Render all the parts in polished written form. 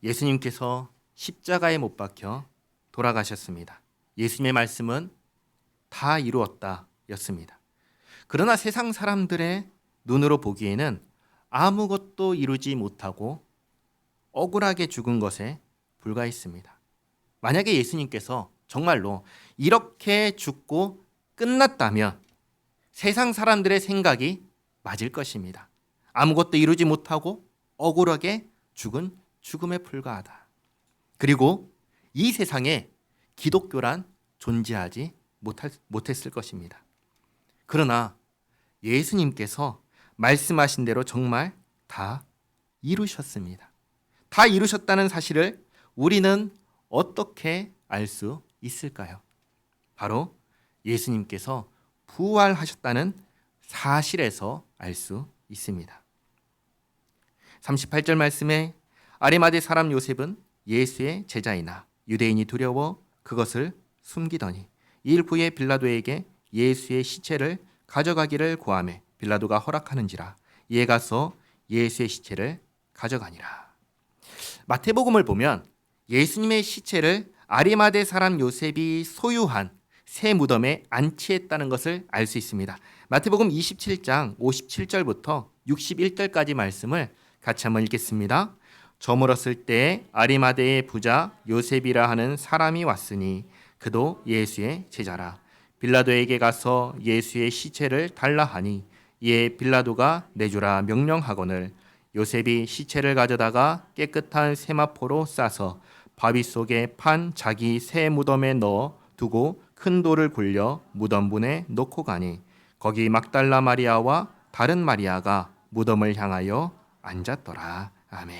예수님께서 십자가에 못 박혀 돌아가셨습니다. 예수님의 말씀은 다 이루었다 였습니다. 그러나 세상 사람들의 눈으로 보기에는 아무것도 이루지 못하고 억울하게 죽은 것에 불과했습니다. 만약에 예수님께서 정말로 이렇게 죽고 끝났다면 세상 사람들의 생각이 맞을 것입니다. 아무것도 이루지 못하고 억울하게 죽은 죽음에 불과하다. 그리고 이 세상에 기독교란 존재하지 못했을 것입니다. 그러나 예수님께서 말씀하신 대로 정말 다 이루셨습니다. 다 이루셨다는 사실을 우리는 어떻게 알 수 있을까요? 바로 예수님께서 부활하셨다는 사실에서 알 수 있습니다. 38절 말씀에 아리마대 사람 요셉은 예수의 제자이나 유대인이 두려워 그것을 숨기더니 이 일 후에 빌라도에게 예수의 시체를 가져가기를 고하매 빌라도가 허락하는지라 이에 가서 예수의 시체를 가져가니라. 마태복음을 보면 예수님의 시체를 아리마대 사람 요셉이 소유한 새 무덤에 안치했다는 것을 알 수 있습니다. 마태복음 27장 57절부터 61절까지 말씀을 같이 한번 읽겠습니다. 저물었을 때 아리마대의 부자 요셉이라 하는 사람이 왔으니 그도 예수의 제자라. 빌라도에게 가서 예수의 시체를 달라 하니 이에 빌라도가 내주라 명령하거늘 요셉이 시체를 가져다가 깨끗한 세마포로 싸서 바위 속에 판 자기 새 무덤에 넣어 두고 큰 돌을 굴려 무덤분에 놓고 가니 거기 막달라 마리아와 다른 마리아가 무덤을 향하여 앉았더라. 아멘.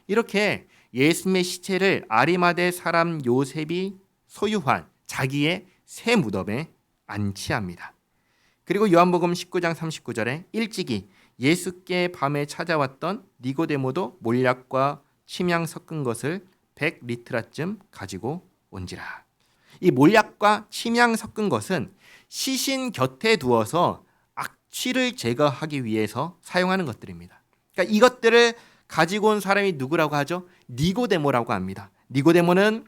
이렇게 예수님의 시체를 아리마대 사람 요셉이 소유한 자기의 새 무덤에 안치합니다. 그리고 요한복음 19장 39절에 일찍이 예수께 밤에 찾아왔던 니고데모도 몰약과 침향 섞은 것을 100리트라쯤 가지고 온지라. 이 몰약과 침향 섞은 것은 시신 곁에 두어서 악취를 제거하기 위해서 사용하는 것들입니다. 그러니까 이것들을 가지고 온 사람이 누구라고 하죠? 니고데모라고 합니다. 니고데모는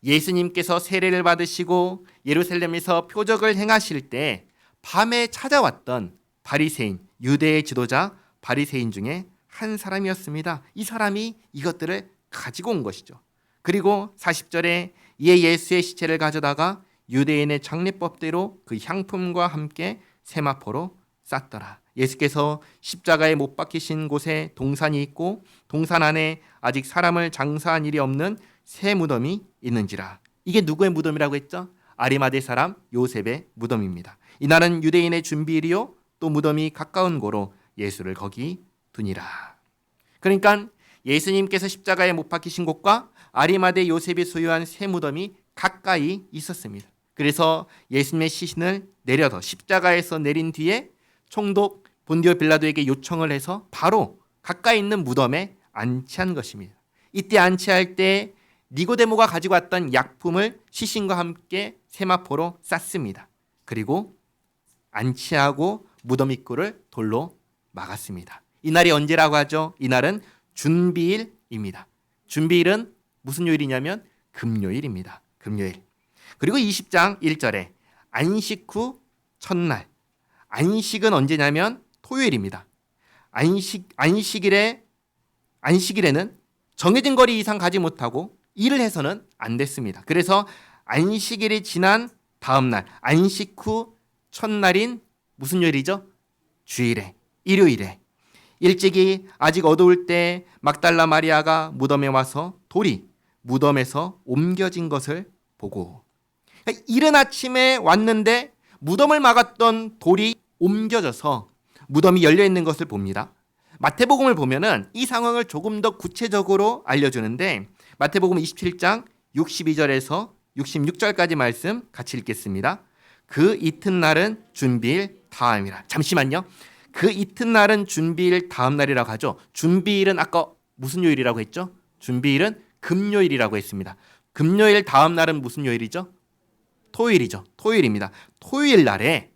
예수님께서 세례를 받으시고 예루살렘에서 표적을 행하실 때 밤에 찾아왔던 바리새인, 유대의 지도자 바리새인 중에 한 사람이었습니다. 이 사람이 이것들을 가지고 온 것이죠. 그리고 40절에 이에 예수의 시체를 가져다가 유대인의 장례법대로 그 향품과 함께 세마포로 쌌더라. 예수께서 십자가에 못 박히신 곳에 동산이 있고 동산 안에 아직 사람을 장사한 일이 없는 새 무덤이 있는지라. 이게 누구의 무덤이라고 했죠? 아리마대 사람 요셉의 무덤입니다. 이날은 유대인의 준비일이요 또 무덤이 가까운 고로 예수를 거기 두니라. 그러니까 예수님께서 십자가에 못 박히신 곳과 아리마대 요셉이 소유한 새 무덤이 가까이 있었습니다. 그래서 예수님의 시신을 내려서 십자가에서 내린 뒤에 총독 본디오 빌라도에게 요청을 해서 바로 가까이 있는 무덤에 안치한 것입니다. 이때 안치할 때 니고데모가 가지고 왔던 약품을 시신과 함께 세마포로 쌌습니다. 그리고 안치하고 무덤 입구를 돌로 막았습니다. 이날이 언제라고 하죠? 이날은 준비일입니다. 준비일은 무슨 요일이냐면 금요일입니다. 금요일. 그리고 20장 1절에 안식 후 첫날. 안식은 언제냐면 토요일입니다. 안식일에는 정해진 거리 이상 가지 못하고 일을 해서는 안 됐습니다. 그래서 안식일이 지난 다음 날, 안식 후 첫날인 무슨 요일이죠? 주일에, 일요일에. 일찍이 아직 어두울 때 막달라 마리아가 무덤에 와서 돌이 무덤에서 옮겨진 것을 보고, 이른 아침에 왔는데 무덤을 막았던 돌이 옮겨져서 무덤이 열려 있는 것을 봅니다. 마태복음을 보면은 이 상황을 조금 더 구체적으로 알려주는데 마태복음 27장 62절에서 66절까지 말씀 같이 읽겠습니다. 그 이튿날은 준비일 다음이라. 잠시만요. 그 이튿날은 준비일 다음 날이라고 하죠. 준비일은 아까 무슨 요일이라고 했죠? 준비일은 금요일이라고 했습니다. 금요일 다음 날은 무슨 요일이죠? 토요일이죠. 토요일입니다. 토요일 날에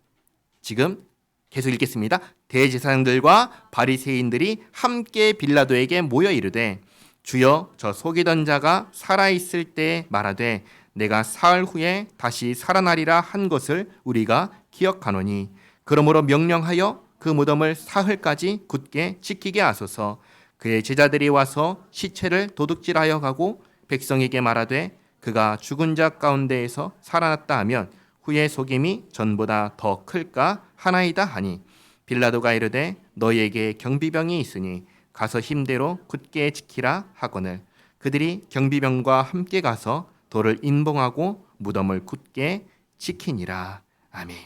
지금 계속 읽겠습니다. 대제사장들과 바리새인들이 함께 빌라도에게 모여 이르되 주여 저 속이던 자가 살아있을 때에 말하되 내가 사흘 후에 다시 살아나리라 한 것을 우리가 기억하노니 그러므로 명령하여 그 무덤을 사흘까지 굳게 지키게 하소서. 그의 제자들이 와서 시체를 도둑질하여 가고 백성에게 말하되 그가 죽은 자 가운데에서 살아났다 하면 후의 속임이 전보다 더 클까 하나이다 하니 빌라도가 이르되 너희에게 경비병이 있으니 가서 힘대로 굳게 지키라 하거늘 그들이 경비병과 함께 가서 돌을 인봉하고 무덤을 굳게 지키니라. 아멘.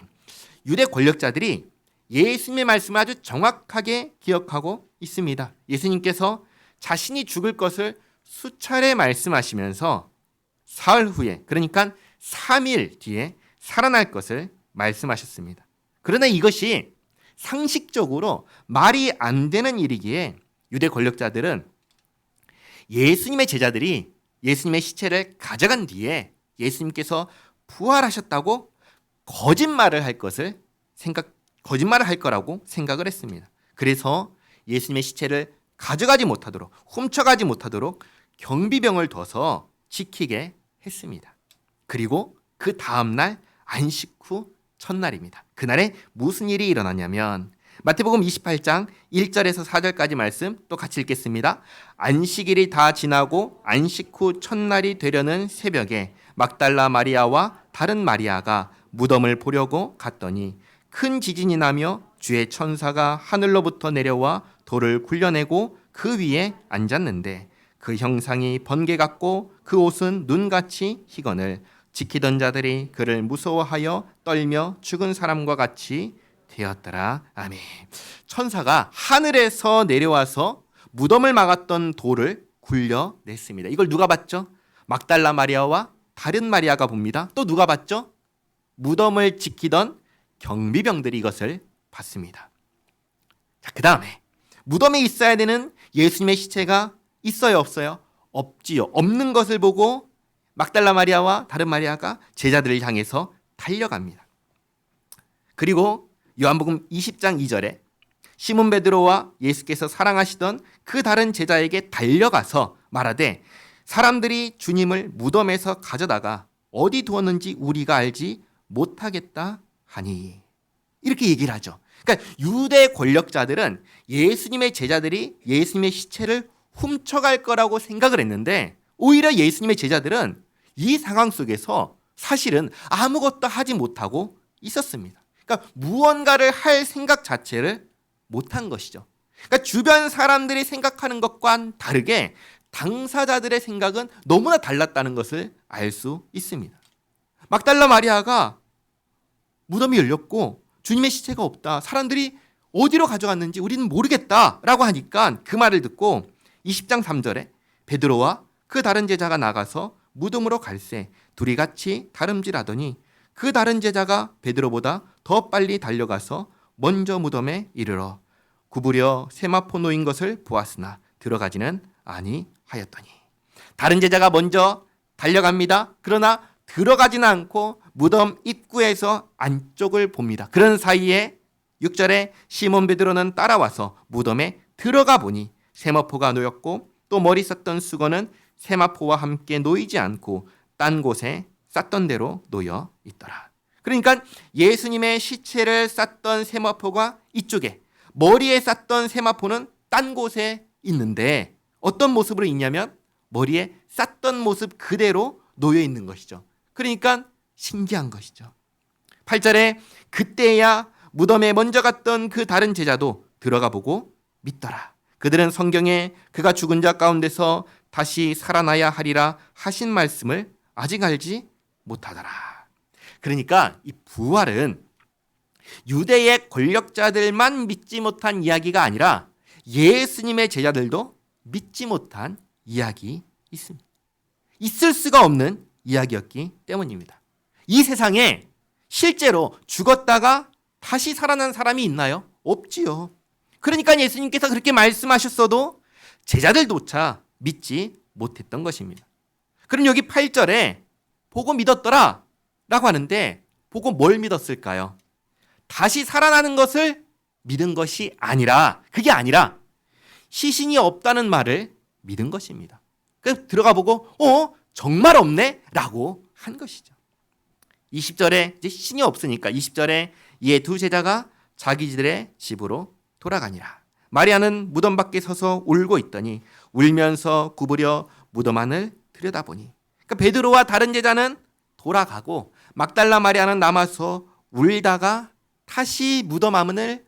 유대 권력자들이 예수님의 말씀을 아주 정확하게 기억하고 있습니다. 예수님께서 자신이 죽을 것을 수차례 말씀하시면서 사흘 후에, 그러니까 3일 뒤에 살아날 것을 말씀하셨습니다. 그러나 이것이 상식적으로 말이 안 되는 일이기에 유대 권력자들은 예수님의 제자들이 예수님의 시체를 가져간 뒤에 예수님께서 부활하셨다고 거짓말을 할 거라고 생각을 했습니다. 그래서 예수님의 시체를 가져가지 못하도록, 훔쳐가지 못하도록 경비병을 둬서 지키게 했습니다. 그리고 그 다음날 안식 후 첫날입니다. 그날에 무슨 일이 일어나냐면 마태복음 28장 1절에서 4절까지 말씀 또 같이 읽겠습니다. 안식일이 다 지나고 안식 후 첫날이 되려는 새벽에 막달라 마리아와 다른 마리아가 무덤을 보려고 갔더니 큰 지진이 나며 주의 천사가 하늘로부터 내려와 돌을 굴려내고 그 위에 앉았는데 그 형상이 번개 같고 그 옷은 눈같이 희거늘 지키던 자들이 그를 무서워하여 떨며 죽은 사람과 같이 되었더라. 아멘. 천사가 하늘에서 내려와서 무덤을 막았던 돌을 굴려냈습니다. 이걸 누가 봤죠? 막달라 마리아와 다른 마리아가 봅니다. 또 누가 봤죠? 무덤을 지키던 경비병들이 이것을 봤습니다. 자, 그 다음에 무덤에 있어야 되는 예수님의 시체가 있어요, 없어요? 없지요. 없는 것을 보고 막달라 마리아와 다른 마리아가 제자들을 향해서 달려갑니다. 그리고 요한복음 20장 2절에 시몬 베드로와 예수께서 사랑하시던 그 다른 제자에게 달려가서 말하되 사람들이 주님을 무덤에서 가져다가 어디 두었는지 우리가 알지 못하겠다 하니 이렇게 얘기를 하죠. 그러니까 유대 권력자들은 예수님의 제자들이 예수님의 시체를 훔쳐갈 거라고 생각을 했는데 오히려 예수님의 제자들은 이 상황 속에서 사실은 아무것도 하지 못하고 있었습니다. 그러니까 무언가를 할 생각 자체를 못한 것이죠. 그러니까 주변 사람들이 생각하는 것과는 다르게 당사자들의 생각은 너무나 달랐다는 것을 알 수 있습니다. 막달라 마리아가 무덤이 열렸고 주님의 시체가 없다. 사람들이 어디로 가져갔는지 우리는 모르겠다라고 하니까 그 말을 듣고 20장 3절에 베드로와 그 다른 제자가 나가서 무덤으로 갈새 둘이 같이 다름질하더니 그 다른 제자가 베드로보다 더 빨리 달려가서 먼저 무덤에 이르러 구부려 세마포 놓인 것을 보았으나 들어가지는 아니하였더니 다른 제자가 먼저 달려갑니다. 그러나 들어가지는 않고 무덤 입구에서 안쪽을 봅니다. 그런 사이에 6절에 시몬 베드로는 따라와서 무덤에 들어가 보니 세마포가 놓였고 또 머리 썼던 수건은 세마포와 함께 놓이지 않고 딴 곳에 쌌던 대로 놓여 있더라. 그러니까 예수님의 시체를 쌌던 세마포가 이쪽에, 머리에 쌌던 세마포는 딴 곳에 있는데 어떤 모습으로 있냐면 머리에 쌌던 모습 그대로 놓여 있는 것이죠. 그러니까 신기한 것이죠. 8절에 그때야 무덤에 먼저 갔던 그 다른 제자도 들어가 보고 믿더라. 그들은 성경에 그가 죽은 자 가운데서 다시 살아나야 하리라 하신 말씀을 아직 알지 못하더라. 그러니까 이 부활은 유대의 권력자들만 믿지 못한 이야기가 아니라 예수님의 제자들도 믿지 못한 이야기 있습니다. 있을 수가 없는 이야기였기 때문입니다. 이 세상에 실제로 죽었다가 다시 살아난 사람이 있나요? 없지요. 그러니까 예수님께서 그렇게 말씀하셨어도 제자들조차 믿지 못했던 것입니다. 그럼 여기 8절에 보고 믿었더라 라고 하는데 보고 뭘 믿었을까요? 다시 살아나는 것을 믿은 것이 아니라, 그게 아니라 시신이 없다는 말을 믿은 것입니다. 그래서 들어가 보고 정말 없네? 라고 한 것이죠. 20절에 이제 신이 없으니까 20절에 이에 두 제자가 자기들의 집으로 돌아가니라. 마리아는 무덤 밖에 서서 울고 있더니 울면서 구부려 무덤 안을 들여다보니, 그러니까 베드로와 다른 제자는 돌아가고 막달라 마리아는 남아서 울다가 다시 무덤 안을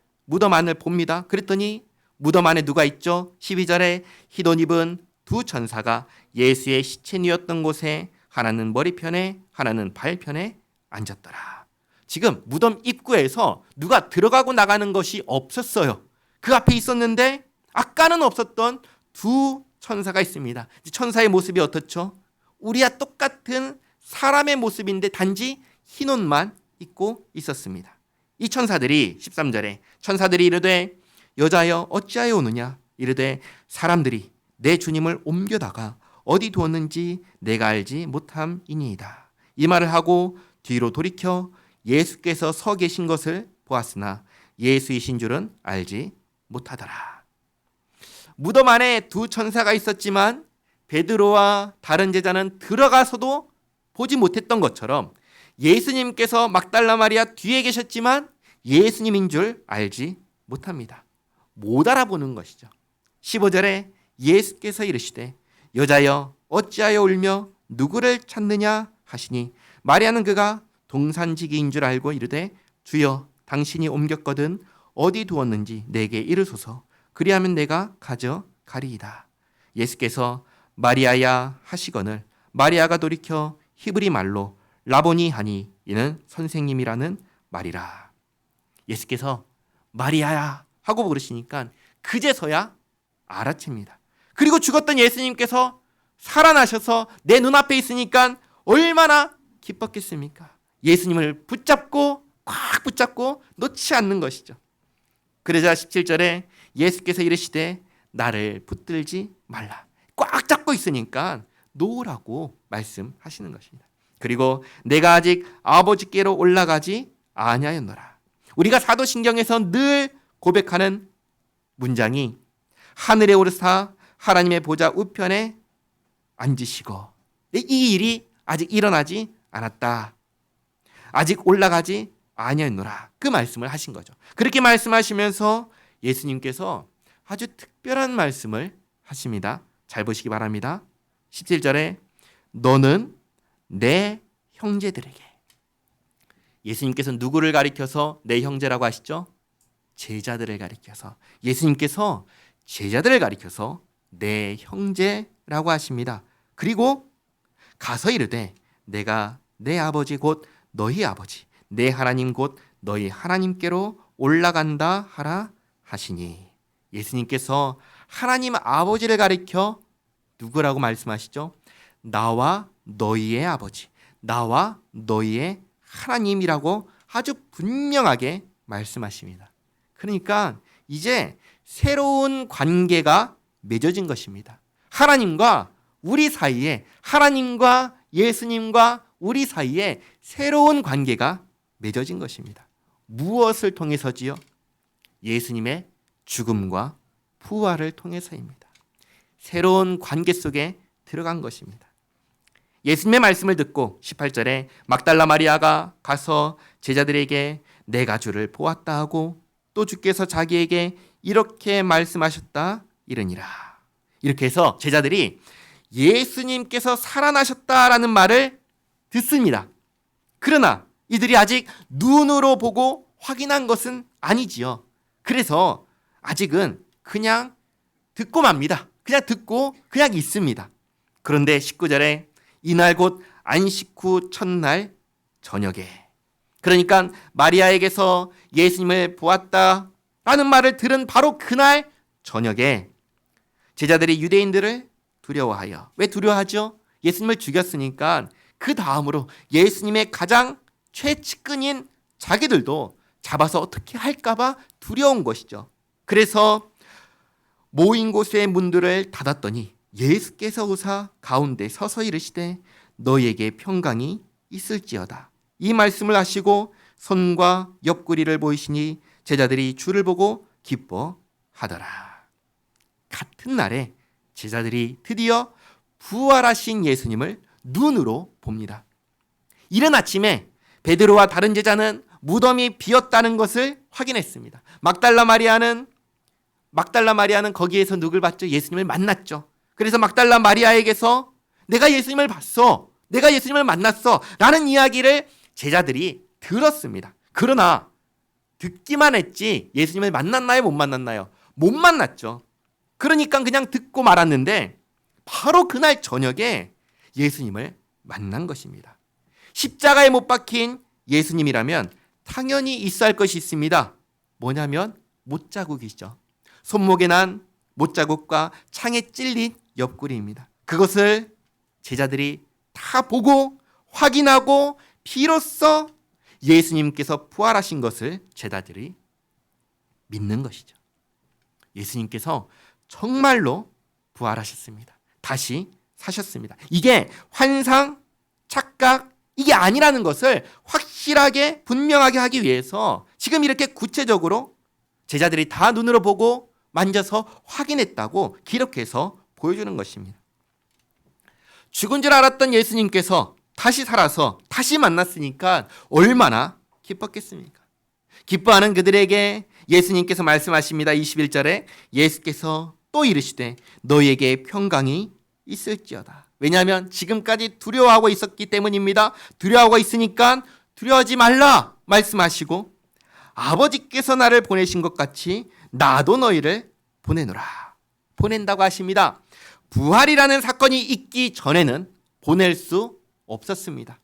봅니다. 그랬더니 무덤 안에 누가 있죠? 12절에 흰 옷 입은 두 천사가 예수의 시체 누웠던 곳에 하나는 머리편에 하나는 발편에 앉았더라. 지금 무덤 입구에서 누가 들어가고 나가는 것이 없었어요. 그 앞에 있었는데 아까는 없었던 두 천사가 있습니다. 천사의 모습이 어떻죠? 우리와 똑같은 사람의 모습인데 단지 흰 옷만 입고 있었습니다. 이 천사들이 13절에 천사들이 이르되 여자여 어찌하여 오느냐? 이르되 사람들이 내 주님을 옮겨다가 어디 두었는지 내가 알지 못함이니이다. 이 말을 하고 뒤로 돌이켜 예수께서 서 계신 것을 보았으나 예수이신 줄은 알지 못하더라. 무덤 안에 두 천사가 있었지만 베드로와 다른 제자는 들어가서도 보지 못했던 것처럼 예수님께서 막달라 마리아 뒤에 계셨지만 예수님인 줄 알지 못합니다. 못 알아보는 것이죠. 15절에 예수께서 이르시되 여자여 어찌하여 울며 누구를 찾느냐 하시니 마리아는 그가 동산지기인 줄 알고 이르되 주여 당신이 옮겼거든 어디 두었는지 내게 이르소서 그리하면 내가 가져가리이다. 예수께서 마리아야 하시거늘 마리아가 돌이켜 히브리 말로 라보니 하니 이는 선생님이라는 말이라. 예수께서 마리아야 하고 부르시니까 그제서야 알아챕니다. 그리고 죽었던 예수님께서 살아나셔서 내 눈앞에 있으니까 얼마나 기뻤겠습니까? 예수님을 꽉 붙잡고 놓지 않는 것이죠. 그러자 17절에 예수께서 이르시되 나를 붙들지 말라. 꽉 잡고 있으니까 놓으라고 말씀하시는 것입니다. 그리고 내가 아직 아버지께로 올라가지 아니하였노라. 우리가 사도신경에서 늘 고백하는 문장이 하늘에 오르사 하나님의 보좌 우편에 앉으시고 이 일이 아직 일어나지 않았다. 아직 올라가지 아니하였노라. 그 말씀을 하신 거죠. 그렇게 말씀하시면서 예수님께서 아주 특별한 말씀을 하십니다. 잘 보시기 바랍니다. 17절에 너는 내 형제들에게. 예수님께서 누구를 가리켜서 내 형제라고 하시죠? 제자들을 가리켜서. 예수님께서 제자들을 가리켜서 내 형제라고 하십니다. 그리고 가서 이르되 내가 내 아버지 곧 너희 아버지 내 하나님 곧 너희 하나님께로 올라간다 하라 하시니. 예수님께서 하나님 아버지를 가리켜 누구라고 말씀하시죠? 나와 너희의 아버지, 나와 너희의 하나님이라고 아주 분명하게 말씀하십니다. 그러니까 이제 새로운 관계가 맺어진 것입니다. 하나님과 우리 사이에, 하나님과 예수님과 우리 사이에 새로운 관계가 맺어진 것입니다. 무엇을 통해서지요? 예수님의 죽음과 부활을 통해서입니다. 새로운 관계 속에 들어간 것입니다. 예수님의 말씀을 듣고 18절에 막달라 마리아가 가서 제자들에게 내가 주를 보았다 하고 또 주께서 자기에게 이렇게 말씀하셨다 이르니라. 이렇게 해서 제자들이 예수님께서 살아나셨다라는 말을 듣습니다. 그러나 이들이 아직 눈으로 보고 확인한 것은 아니지요. 그래서 아직은 그냥 듣고 맙니다. 그냥 듣고 그냥 있습니다. 그런데 19절에 이날 곧 안식 후 첫날 저녁에, 그러니까 마리아에게서 예수님을 보았다라는 말을 들은 바로 그날 저녁에 제자들이 유대인들을 두려워하여, 왜 두려워하죠? 예수님을 죽였으니까 그 다음으로 예수님의 가장 최측근인 자기들도 잡아서 어떻게 할까봐 두려운 것이죠. 그래서 모인 곳의 문들을 닫았더니 예수께서 오사 가운데 서서 이르시되 너희에게 평강이 있을지어다. 이 말씀을 하시고 손과 옆구리를 보이시니 제자들이 주를 보고 기뻐하더라. 같은 날에 제자들이 드디어 부활하신 예수님을 눈으로 봅니다. 이른 아침에 베드로와 다른 제자는 무덤이 비었다는 것을 확인했습니다. 막달라 마리아는 거기에서 누굴 봤죠? 예수님을 만났죠. 그래서 막달라 마리아에게서 내가 예수님을 봤어, 내가 예수님을 만났어 라는 이야기를 제자들이 들었습니다. 그러나 듣기만 했지 예수님을 만났나요? 못 만났나요? 못 만났죠. 그러니까 그냥 듣고 말았는데 바로 그날 저녁에 예수님을 만난 것입니다. 십자가에 못 박힌 예수님이라면 당연히 있어야 할 것이 있습니다. 뭐냐면 못자국이죠. 손목에 난 못자국과 창에 찔린 옆구리입니다. 그것을 제자들이 다 보고 확인하고 비로소 예수님께서 부활하신 것을 제자들이 믿는 것이죠. 예수님께서 정말로 부활하셨습니다. 다시 사셨습니다. 이게 환상, 착각, 이게 아니라는 것을 확실하게 분명하게 하기 위해서 지금 이렇게 구체적으로 제자들이 다 눈으로 보고 만져서 확인했다고 기록해서 보여주는 것입니다. 죽은 줄 알았던 예수님께서 다시 살아서 다시 만났으니까 얼마나 기뻤겠습니까? 기뻐하는 그들에게 예수님께서 말씀하십니다. 21절에 예수께서 또 이르시되 너희에게 평강이 있을지어다. 왜냐하면 지금까지 두려워하고 있었기 때문입니다. 두려워하고 있으니까 두려워하지 말라 말씀하시고 아버지께서 나를 보내신 것 같이 나도 너희를 보내노라. 보낸다고 하십니다. 부활이라는 사건이 있기 전에는 보낼 수 없었습니다.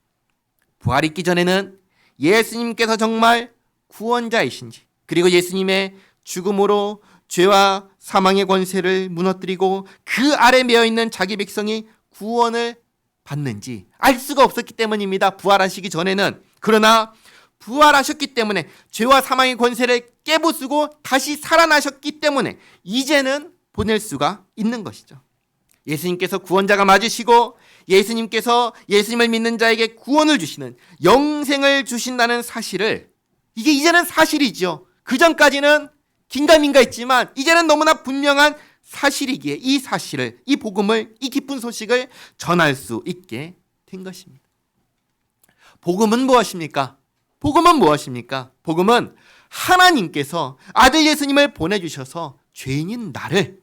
부활이 있기 전에는 예수님께서 정말 구원자이신지, 그리고 예수님의 죽음으로 죄와 사망의 권세를 무너뜨리고 그 아래 매여있는 자기 백성이 구원을 받는지 알 수가 없었기 때문입니다. 부활하시기 전에는. 그러나 부활하셨기 때문에 죄와 사망의 권세를 깨부수고 다시 살아나셨기 때문에 이제는 보낼 수가 있는 것이죠. 예수님께서 구원자가 맞으시고 예수님께서 예수님을 믿는 자에게 구원을 주시는 영생을 주신다는 사실을, 이게 이제는 사실이죠. 그 전까지는 긴가민가 했지만 이제는 너무나 분명한 사실이기에 이 사실을, 이 복음을, 이 기쁜 소식을 전할 수 있게 된 것입니다. 복음은 무엇입니까? 복음은 무엇입니까? 복음은 하나님께서 아들 예수님을 보내주셔서 죄인인 나를,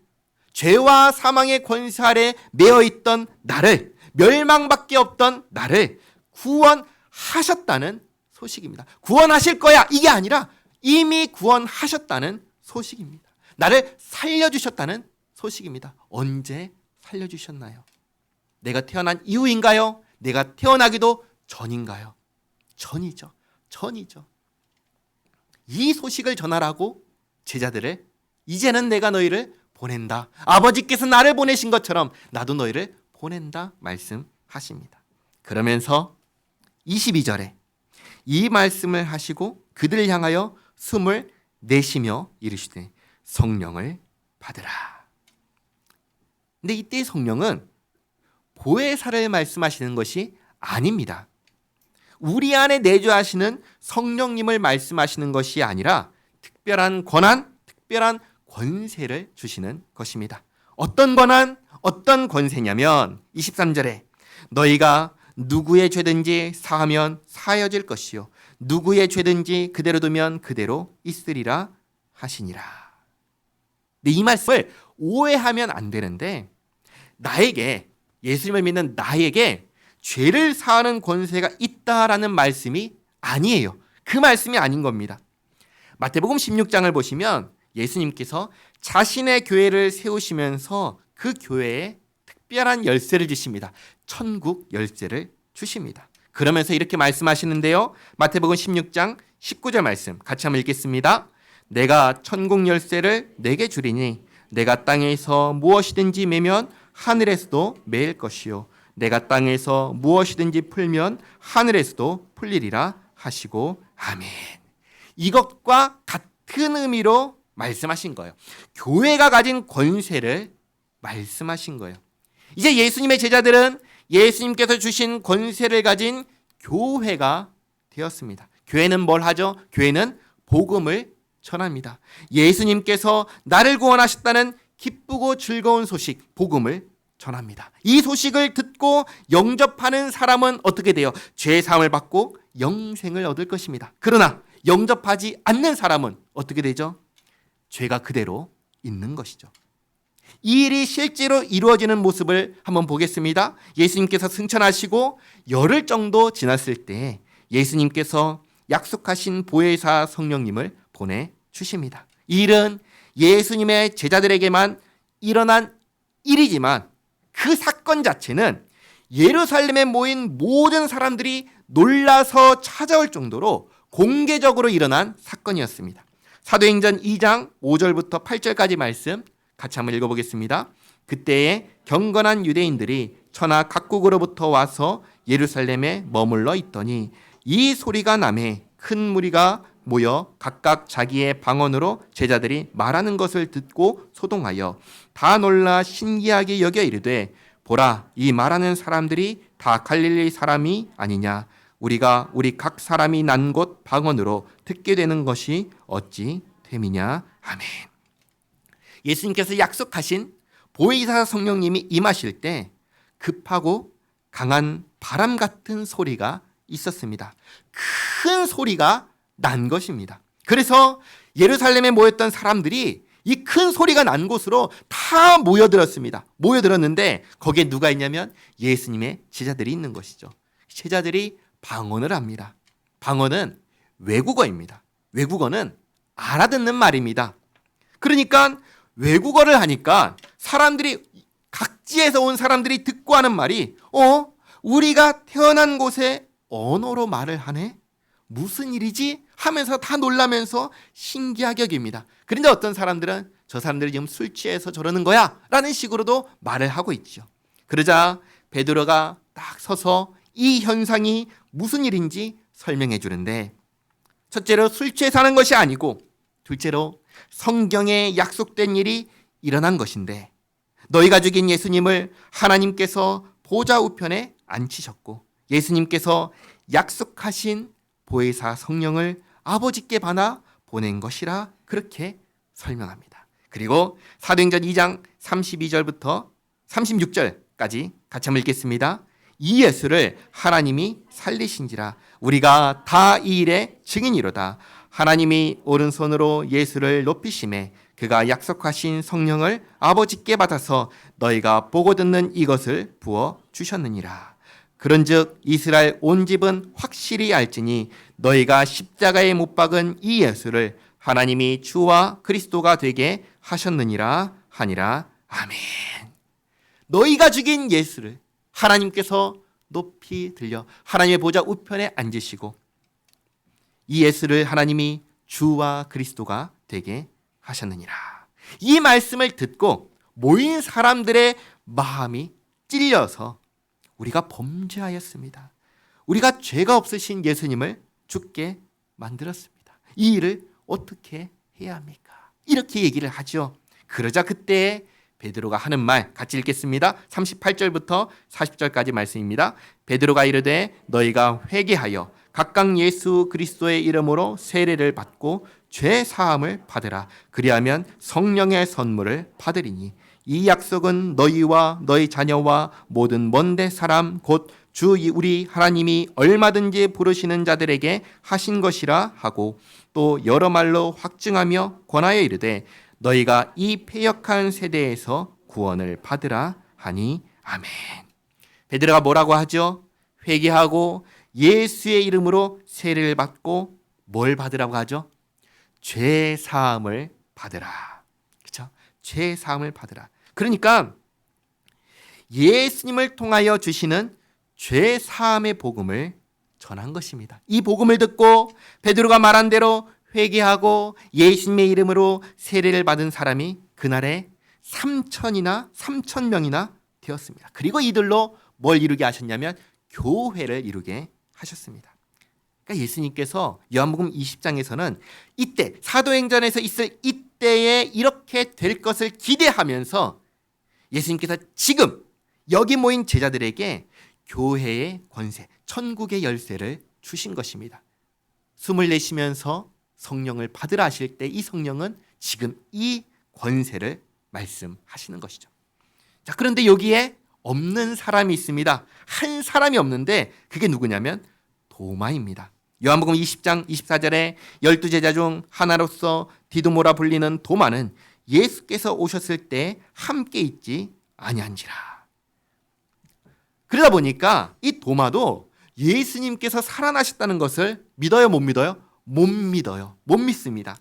죄와 사망의 권세 아래 매여있던 나를, 멸망밖에 없던 나를 구원하셨다는 소식입니다. 구원하실 거야 이게 아니라 이미 구원하셨다는 소식입니다. 나를 살려주셨다는 소식입니다. 언제 살려주셨나요? 내가 태어난 이후인가요? 내가 태어나기도 전인가요? 전이죠. 이 소식을 전하라고 제자들을, 이제는 내가 너희를 보낸다. 아버지께서 나를 보내신 것처럼 나도 너희를 보낸다 말씀하십니다. 그러면서 22절에 이 말씀을 하시고 그들을 향하여 숨을 내쉬며 이르시되 성령을 받으라. 근데 이때 성령은 보혜사를 말씀하시는 것이 아닙니다. 우리 안에 내주하시는 성령님을 말씀하시는 것이 아니라 특별한 권한, 특별한 권세를 주시는 것입니다. 어떤 권한, 어떤 권세냐면 23절에 너희가 누구의 죄든지 사하면 사하여질 것이요 누구의 죄든지 그대로 두면 그대로 있으리라 하시니라. 근데 이 말씀을 오해하면 안 되는데, 나에게, 예수님을 믿는 나에게 죄를 사하는 권세가 있다라는 말씀이 아니에요. 그 말씀이 아닌 겁니다. 마태복음 16장을 보시면 예수님께서 자신의 교회를 세우시면서 그 교회에 특별한 열쇠를 주십니다. 천국 열쇠를 주십니다. 그러면서 이렇게 말씀하시는데요. 마태복음 16장 19절 말씀 같이 한번 읽겠습니다. 내가 천국 열쇠를 내게 주리니 내가 땅에서 무엇이든지 매면 하늘에서도 매일 것이요 내가 땅에서 무엇이든지 풀면 하늘에서도 풀리리라 하시고 아멘. 이것과 같은 의미로 말씀하신 거예요. 교회가 가진 권세를 말씀하신 거예요. 이제 예수님의 제자들은 예수님께서 주신 권세를 가진 교회가 되었습니다. 교회는 뭘 하죠? 교회는 복음을 전합니다. 예수님께서 나를 구원하셨다는 기쁘고 즐거운 소식, 복음을 전합니다. 이 소식을 듣고 영접하는 사람은 어떻게 돼요? 죄 사함을 받고 영생을 얻을 것입니다. 그러나 영접하지 않는 사람은 어떻게 되죠? 죄가 그대로 있는 것이죠. 이 일이 실제로 이루어지는 모습을 한번 보겠습니다. 예수님께서 승천하시고 열흘 정도 지났을 때 예수님께서 약속하신 보혜사 성령님을 보내주십니다. 이 일은 예수님의 제자들에게만 일어난 일이지만 그 사건 자체는 예루살렘에 모인 모든 사람들이 놀라서 찾아올 정도로 공개적으로 일어난 사건이었습니다. 사도행전 2장 5절부터 8절까지 말씀 같이 한번 읽어보겠습니다. 그때에 경건한 유대인들이 천하 각국으로부터 와서 예루살렘에 머물러 있더니 이 소리가 나매 큰 무리가 모여 각각 자기의 방언으로 제자들이 말하는 것을 듣고 소동하여 다 놀라 신기하게 여겨 이르되 보라 이 말하는 사람들이 다 갈릴리 사람이 아니냐 우리가 우리 각 사람이 난 곳 방언으로 듣게 되는 것이 어찌 됨이냐. 아멘. 예수님께서 약속하신 보혜사 성령님이 임하실 때 급하고 강한 바람 같은 소리가 있었습니다. 큰 소리가 난 것입니다. 그래서 예루살렘에 모였던 사람들이 이 큰 소리가 난 곳으로 다 모여들었습니다. 모여들었는데 거기에 누가 있냐면 예수님의 제자들이 있는 것이죠. 제자들이 방언을 합니다. 방언은 외국어입니다. 외국어는 알아듣는 말입니다. 그러니까 외국어를 하니까 사람들이 각지에서 온 사람들이 듣고 하는 말이 우리가 태어난 곳의 언어로 말을 하네? 무슨 일이지? 하면서 다 놀라면서 신기하게 여깁니다. 그런데 어떤 사람들은 저 사람들이 지금 술 취해서 저러는 거야 라는 식으로도 말을 하고 있죠. 그러자 베드로가 딱 서서 이 현상이 무슨 일인지 설명해 주는데 첫째로 술 취해서 하는 것이 아니고 둘째로 성경에 약속된 일이 일어난 것인데 너희가 죽인 예수님을 하나님께서 보좌 우편에 앉히셨고 예수님께서 약속하신 보혜사 성령을 아버지께 받아 보낸 것이라 그렇게 설명합니다. 그리고 사도행전 2장 32절부터 36절까지 같이 한번 읽겠습니다. 이 예수를 하나님이 살리신지라 우리가 다 이 일의 증인이로다. 하나님이 오른손으로 예수를 높이심에 그가 약속하신 성령을 아버지께 받아서 너희가 보고 듣는 이것을 부어 주셨느니라. 그런즉 이스라엘 온 집은 확실히 알지니 너희가 십자가에 못 박은 이 예수를 하나님이 주와 그리스도가 되게 하셨느니라 하니라. 아멘. 너희가 죽인 예수를 하나님께서 높이 들려 하나님의 보좌 우편에 앉으시고 이 예수를 하나님이 주와 그리스도가 되게 하셨느니라. 이 말씀을 듣고 모인 사람들의 마음이 찔려서 우리가 범죄하였습니다. 우리가 죄가 없으신 예수님을 죽게 만들었습니다. 이 일을 어떻게 해야 합니까? 이렇게 얘기를 하죠. 그러자 그때 베드로가 하는 말 같이 읽겠습니다. 38절부터 40절까지 말씀입니다. 베드로가 이르되 너희가 회개하여 각각 예수 그리스도의 이름으로 세례를 받고 죄 사함을 받으라. 그리하면 성령의 선물을 받으리니 이 약속은 너희와 너희 자녀와 모든 먼데 사람 곧 주 우리 하나님이 얼마든지 부르시는 자들에게 하신 것이라 하고 또 여러 말로 확증하며 권하여 이르되 너희가 이 패역한 세대에서 구원을 받으라 하니. 아멘. 베드로가 뭐라고 하죠? 회개하고 예수의 이름으로 세례를 받고 뭘 받으라고 하죠? 죄 사함을 받으라. 그렇죠? 죄 사함을 받으라. 그러니까 예수님을 통하여 주시는 죄 사함의 복음을 전한 것입니다. 이 복음을 듣고 베드로가 말한 대로 회개하고 예수님의 이름으로 세례를 받은 사람이 그날에 3,000명이나 되었습니다. 그리고 이들로 뭘 이루게 하셨냐면 교회를 이루게 하셨습니다. 그러니까 예수님께서 요한복음 20장에서는 이때 사도행전에서 있을 이때에 이렇게 될 것을 기대하면서 예수님께서 지금 여기 모인 제자들에게 교회의 권세, 천국의 열쇠를 주신 것입니다. 숨을 내쉬면서 성령을 받으라 하실 때 이 성령은 지금 이 권세를 말씀하시는 것이죠. 자, 그런데 여기에 없는 사람이 있습니다. 한 사람이 없는데 그게 누구냐면 도마입니다. 요한복음 20장 24절에 12제자 중 하나로서 디두모라 불리는 도마는 예수께서 오셨을 때 함께 있지 아니한지라. 그러다 보니까 이 도마도 예수님께서 살아나셨다는 것을 믿어요, 못 믿어요? 못 믿어요. 못 믿습니다.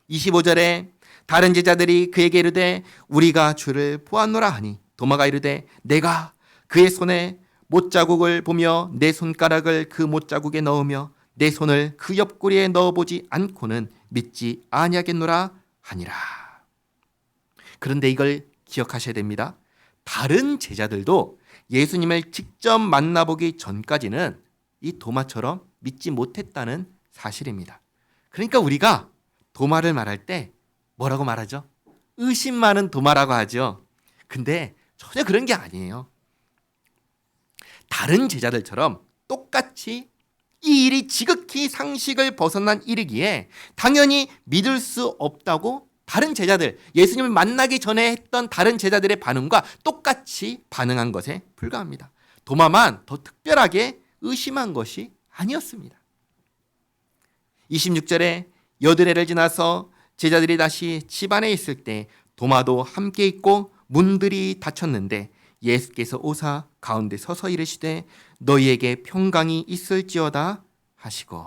25절에 다른 제자들이 그에게 이르되 우리가 주를 보았노라 하니 도마가 이르되 내가 그의 손에 못자국을 보며 내 손가락을 그 못자국에 넣으며 내 손을 그 옆구리에 넣어보지 않고는 믿지 아니하겠노라 하니라. 그런데 이걸 기억하셔야 됩니다. 다른 제자들도 예수님을 직접 만나보기 전까지는 이 도마처럼 믿지 못했다는 사실입니다. 그러니까 우리가 도마를 말할 때 뭐라고 말하죠? 의심 많은 도마라고 하죠. 근데 전혀 그런 게 아니에요. 다른 제자들처럼 똑같이 이 일이 지극히 상식을 벗어난 일이기에 당연히 믿을 수 없다고 다른 제자들, 예수님을 만나기 전에 했던 다른 제자들의 반응과 똑같이 반응한 것에 불과합니다. 도마만 더 특별하게 의심한 것이 아니었습니다. 26절에 여드레를 지나서 제자들이 다시 집 안에 있을 때 도마도 함께 있고 문들이 닫혔는데 예수께서 오사 가운데 서서 이르시되 너희에게 평강이 있을지어다 하시고,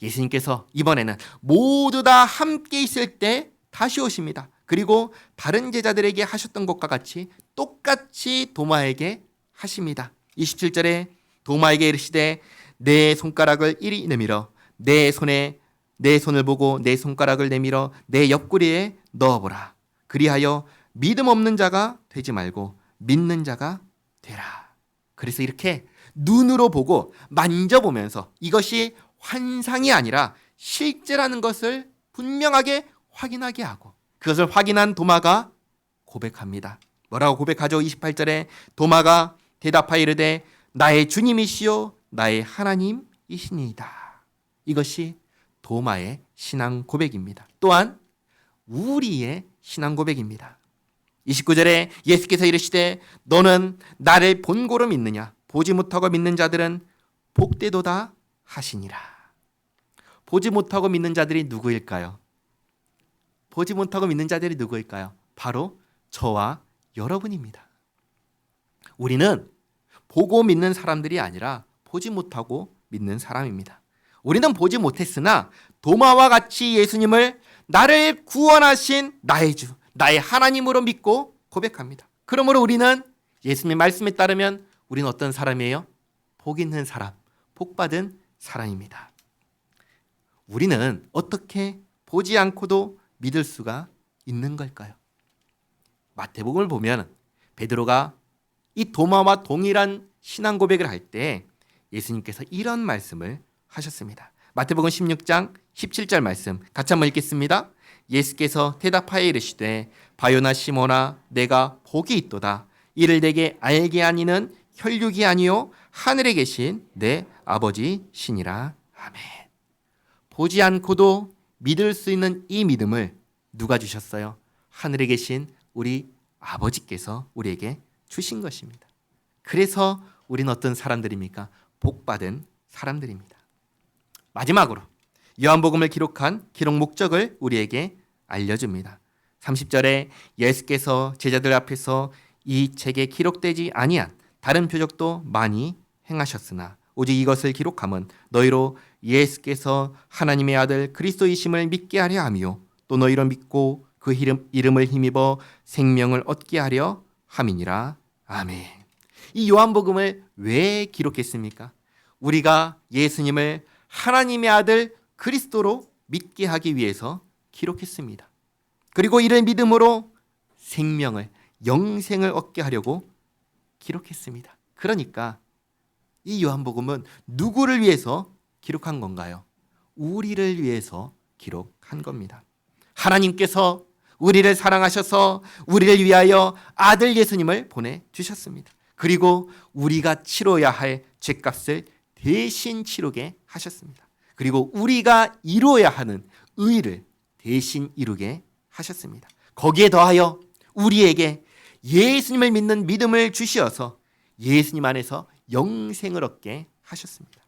예수님께서 이번에는 모두 다 함께 있을 때 다시 오십니다. 그리고 다른 제자들에게 하셨던 것과 같이 똑같이 도마에게 하십니다. 27절에 도마에게 이르시되 내 손가락을 이리 내밀어 내 손을 보고 내 손가락을 내밀어 내 옆구리에 넣어보라. 그리하여 믿음 없는 자가 되지 말고 믿는 자가 되라. 그래서 이렇게 눈으로 보고 만져보면서 이것이 환상이 아니라 실제라는 것을 분명하게 확인하게 하고, 그것을 확인한 도마가 고백합니다. 뭐라고 고백하죠? 28절에 도마가 대답하여 이르되 나의 주님이시요 나의 하나님이시니이다. 이것이 도마의 신앙 고백입니다. 또한 우리의 신앙 고백입니다. 29절에 예수께서 이르시되 너는 나를 본고로 믿느냐? 보지 못하고 믿는 자들은 복되도다 하시니라. 보지 못하고 믿는 자들이 누구일까요? 보지 못하고 믿는 자들이 누구일까요? 바로 저와 여러분입니다. 우리는 보고 믿는 사람들이 아니라 보지 못하고 믿는 사람입니다. 우리는 보지 못했으나 도마와 같이 예수님을 나를 구원하신 나의 주, 나의 하나님으로 믿고 고백합니다. 그러므로 우리는 예수님의 말씀에 따르면 우리는 어떤 사람이에요? 복 있는 사람, 복 받은 사람입니다. 우리는 어떻게 보지 않고도 믿을 수가 있는 걸까요? 마태복음을 보면 베드로가 이 도마와 동일한 신앙 고백을 할 때 예수님께서 이런 말씀을 하셨습니다. 마태복음 16장 17절 말씀 같이 한번 읽겠습니다. 예수께서 대답하여 이르시되 바요나 시몬아 내가 복이 있도다. 이를 내게 알게 하니는 혈육이 아니요 하늘에 계신 내 아버지시니라. 아멘. 보지 않고도 믿을 수 있는 이 믿음을 누가 주셨어요? 하늘에 계신 우리 아버지께서 우리에게 주신 것입니다. 그래서 우리는 어떤 사람들입니까? 복받은 사람들입니다. 마지막으로 요한복음을 기록한 기록 목적을 우리에게 알려줍니다. 30절에 예수께서 제자들 앞에서 이 책에 기록되지 아니한 다른 표적도 많이 행하셨으나 오직 이것을 기록함은 너희로 예수께서 하나님의 아들 그리스도이심을 믿게 하려 함이요 또 너희로 믿고 그 이름을 힘입어 생명을 얻게 하려 함이니라. 아멘. 이 요한복음을 왜 기록했습니까? 우리가 예수님을 하나님의 아들 그리스도로 믿게 하기 위해서 기록했습니다. 그리고 이를 믿음으로 생명을, 영생을 얻게 하려고 기록했습니다. 그러니까 이 요한복음은 누구를 위해서 기록한 건가요? 우리를 위해서 기록한 겁니다. 하나님께서 우리를 사랑하셔서 우리를 위하여 아들 예수님을 보내주셨습니다. 그리고 우리가 치러야 할 죄값을 대신 치르게 하셨습니다. 그리고 우리가 이루어야 하는 의를 대신 이루게 하셨습니다. 거기에 더하여 우리에게 예수님을 믿는 믿음을 주시어서 예수님 안에서 영생을 얻게 하셨습니다.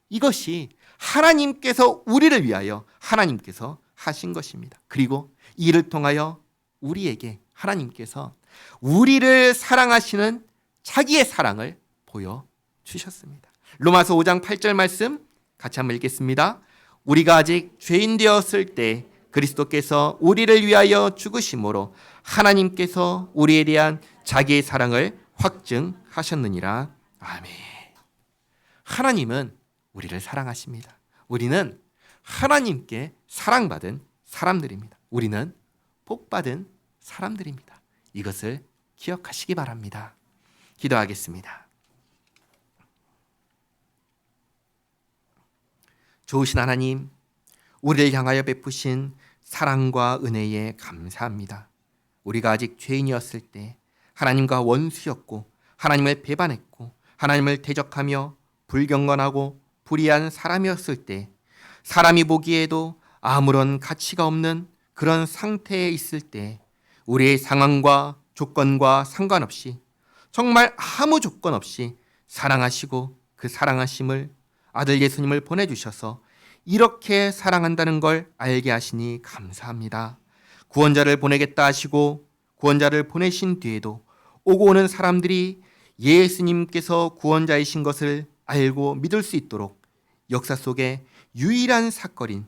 이것이 하나님께서 우리를 위하여 하나님께서 하신 것입니다. 그리고 이를 통하여 우리에게 하나님께서 우리를 사랑하시는 자기의 사랑을 보여주셨습니다. 로마서 5장 8절 말씀 같이 한번 읽겠습니다. 우리가 아직 죄인 되었을 때 그리스도께서 우리를 위하여 죽으심으로 하나님께서 우리에 대한 자기의 사랑을 확증하셨느니라. 아멘. 하나님은 우리를 사랑하십니다. 우리는 하나님께 사랑받은 사람들입니다. 우리는 복받은 사람들입니다. 이것을 기억하시기 바랍니다. 기도하겠습니다. 좋으신 하나님, 우리를 향하여 베푸신 사랑과 은혜에 감사합니다. 우리가 아직 죄인이었을 때 하나님과 원수였고 하나님을 배반했고 하나님을 대적하며 불경건하고 불의한 사람이었을 때 사람이 보기에도 아무런 가치가 없는 그런 상태에 있을 때 우리의 상황과 조건과 상관없이 정말 아무 조건 없이 사랑하시고 그 사랑하심을 아들 예수님을 보내주셔서 이렇게 사랑한다는 걸 알게 하시니 감사합니다. 구원자를 보내겠다 하시고 구원자를 보내신 뒤에도 오고 오는 사람들이 예수님께서 구원자이신 것을 알고 믿을 수 있도록 역사 속에 유일한 사건인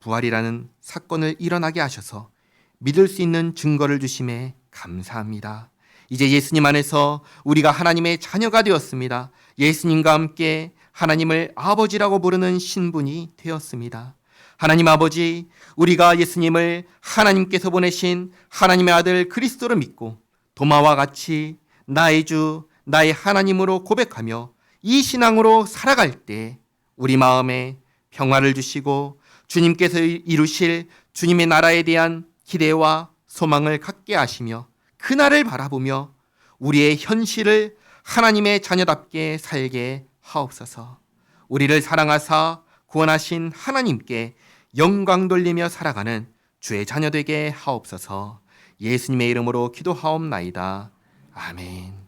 부활이라는 사건을 일어나게 하셔서 믿을 수 있는 증거를 주심에 감사합니다. 이제 예수님 안에서 우리가 하나님의 자녀가 되었습니다. 예수님과 함께 하나님을 아버지라고 부르는 신분이 되었습니다. 하나님 아버지, 우리가 예수님을 하나님께서 보내신 하나님의 아들 그리스도를 믿고 도마와 같이 나의 주, 나의 하나님으로 고백하며 이 신앙으로 살아갈 때 우리 마음에 평화를 주시고 주님께서 이루실 주님의 나라에 대한 기대와 소망을 갖게 하시며 그날을 바라보며 우리의 현실을 하나님의 자녀답게 살게 하옵소서. 우리를 사랑하사 구원하신 하나님께 영광 돌리며 살아가는 주의 자녀 되게 하옵소서. 예수님의 이름으로 기도하옵나이다. 아멘.